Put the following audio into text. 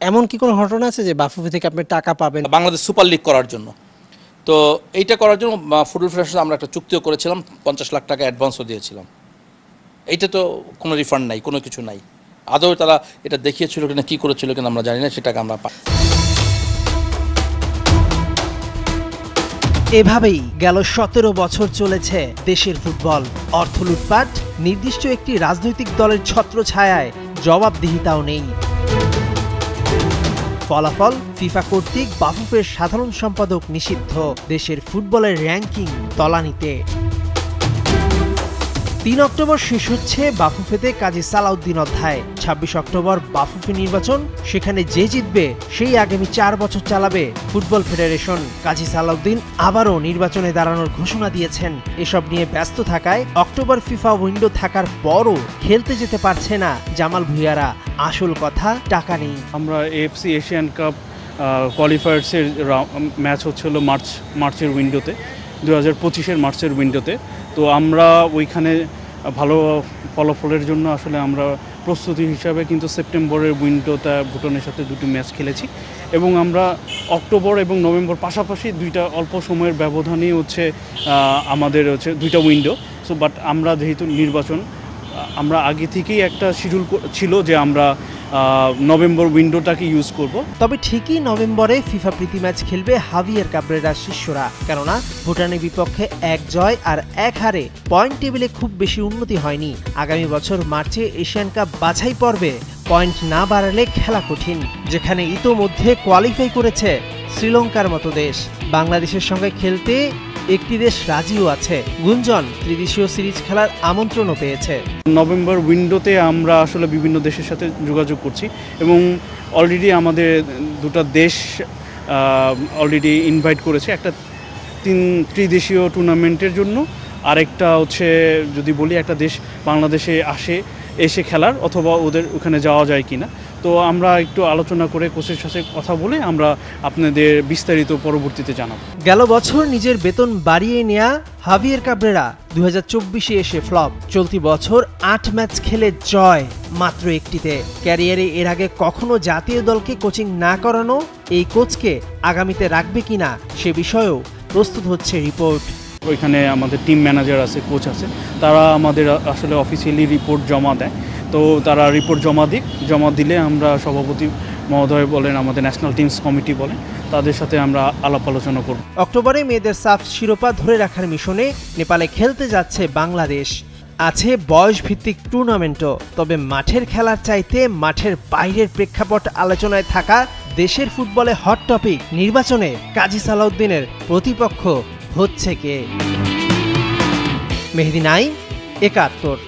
এমন কি কোনো ঘটনা আছে যে বাফুফে থেকে আপনি টাকা পাবেন? বাংলাদেশ সুপার লিগ করার জন্য, তো এইটা করার জন্য ফুটবল ফেডারেশন আমরা একটা চুক্তিও করেছিলাম, 50 লাখ টাকা অ্যাডভান্সও দিয়েছিলাম। এইটা তো কোনো রিফান্ড নাই, কোনো কিছু নাই। আদৌ তারা এটা দেখিয়েছিল কিনা, কী করেছিল কিনা আমরা জানি না, সেটাকে আমরা এভাবেই গেল 17 বছর চলেছে দেশের ফুটবল। অর্থ লুটপাট, নির্দিষ্ট একটি রাজনৈতিক দলের ছত্রছায়ায় জবাবদিহিতাও নেই। ফলাফল, ফিফা কর্তৃক বাফুফের সাধারণ সম্পাদক নিষিদ্ধ, দেশের ফুটবলের র্যাঙ্কিং তলানিতে। 3 অক্টোবর শেষ হচ্ছে বাফুফেতে কাজী সালাউদ্দিন অধ্যায়। 26 অক্টোবর বাফুফে নির্বাচন, সেখানে যে জিতবে সেই আগামী 4 বছর চালাবে ফুটবল ফেডারেশন। কাজী সালাউদ্দিন আবারও নির্বাচনে দাঁড়ানোর ঘোষণা দিয়েছেন। এসব নিয়ে ব্যস্ত থাকায় অক্টোবর ফিফা উইন্ডো থাকার পরও খেলতে যেতে পারছে না জামাল ভুঁইয়ারা। আসল কথা, টাকা নেই। আমরা এএফসি এশিয়ান কাপ কোয়ালিফায়ার্সের ম্যাচ হচ্ছিল মার্চের উইন্ডোতে, 2025-এর মার্চের উইন্ডোতে। তো আমরা ওইখানে ভালো ফলাফলের জন্য আসলে আমরা প্রস্তুতি হিসাবে কিন্তু সেপ্টেম্বরের উইন্ডোটা ভুটানের সাথে 2টি ম্যাচ খেলেছি, এবং আমরা অক্টোবর এবং নভেম্বর পাশাপাশি 2টা অল্প সময়ের ব্যবধানেই আমাদের 2টা উইন্ডো। সো বাট আমরা যেহেতু নির্বাচন, আমরা আগে থেকেই একটা শিডিউল ছিল যে আমরা নভেম্বর উইন্ডোটাকে ইউজ করব। তবে ঠিকই নভেম্বরে ফিফা প্রীতি ম্যাচ খেলবে হাভিয়ের কাবরেরার শিষ্যরা, কেননা ভুটানের বিপক্ষে 1 জয় আর 1 হারে পয়েন্ট টেবিলে খুব বেশি উন্নতি হয়নি। আগামী বছর মার্চে এশিয়ান কাপ বাছাই পর্বে পয়েন্ট না বাড়ালে খেলা কঠিন, যেখানে ইতোমধ্যে কোয়ালিফাই করেছে শ্রীলঙ্কার মতো দেশ। বাংলাদেশের সঙ্গে খেলতে একটি দেশ রাজিও আছে। গুঞ্জন ত্রিদেশীয় সিরিজ খেলার আমন্ত্রণও পেয়েছে। নভেম্বর উইন্ডোতে আমরা আসলে বিভিন্ন দেশের সাথে যোগাযোগ করছি, এবং অলরেডি আমাদের 2টা দেশ অলরেডি ইনভাইট করেছে একটা ত্রিদেশীয় টুর্নামেন্টের জন্য। আরেকটা যদি বলি, একটা দেশ বাংলাদেশে এসে খেলার, অথবা ওদের ওখানে যাওয়া যায় কিনা। তো আমরা একটু আলোচনা করে কোচের সাথে কথা বলে আমরা আপনাদের বিস্তারিত পরবর্তীতে জানাবো। গেল বছর নিজের বেতন বাড়িয়ে নেয়া হাভিয়ের কাবরেরা 2024-এ এসে ফ্লপ। চলতি বছর 8 ম্যাচ খেলে জয় মাত্র একটিতে। ক্যারিয়ারে এর আগে কখনো জাতীয় দলকে কোচিং না করানো এই কোচকে আগামীতে রাখবে কিনা সে বিষয়েও প্রস্তুত হচ্ছে রিপোর্ট। ওইখানে আমাদের টিম ম্যানেজার আছে, কোচ আছে, তারা আমাদের আসলে অফিসিয়ালি রিপোর্ট জমা দেয়। তো তারা রিপোর্ট জমা দিলে আমরা সভাপতি মহোদয় বলেন, আমাদের ন্যাশনাল টিমস কমিটি বলেন, তাদের সাথে আমরা আলাপ আলোচনা করব। অক্টোবরে মেয়েদের সাফ শিরোপা ধরে রাখার মিশনে নেপালে খেলতে যাচ্ছে বাংলাদেশ। আছে বয়স ভিত্তিক টুর্নামেন্টও। তবে মাঠের খেলার চাইতে মাঠের বাইরের প্রেক্ষাপট আলোচনায় থাকা দেশের ফুটবলে হট টপিক নির্বাচনে কাজী সালাউদ্দিনের প্রতিপক্ষ হচ্ছে কে? মেহেদী নাইম, 71।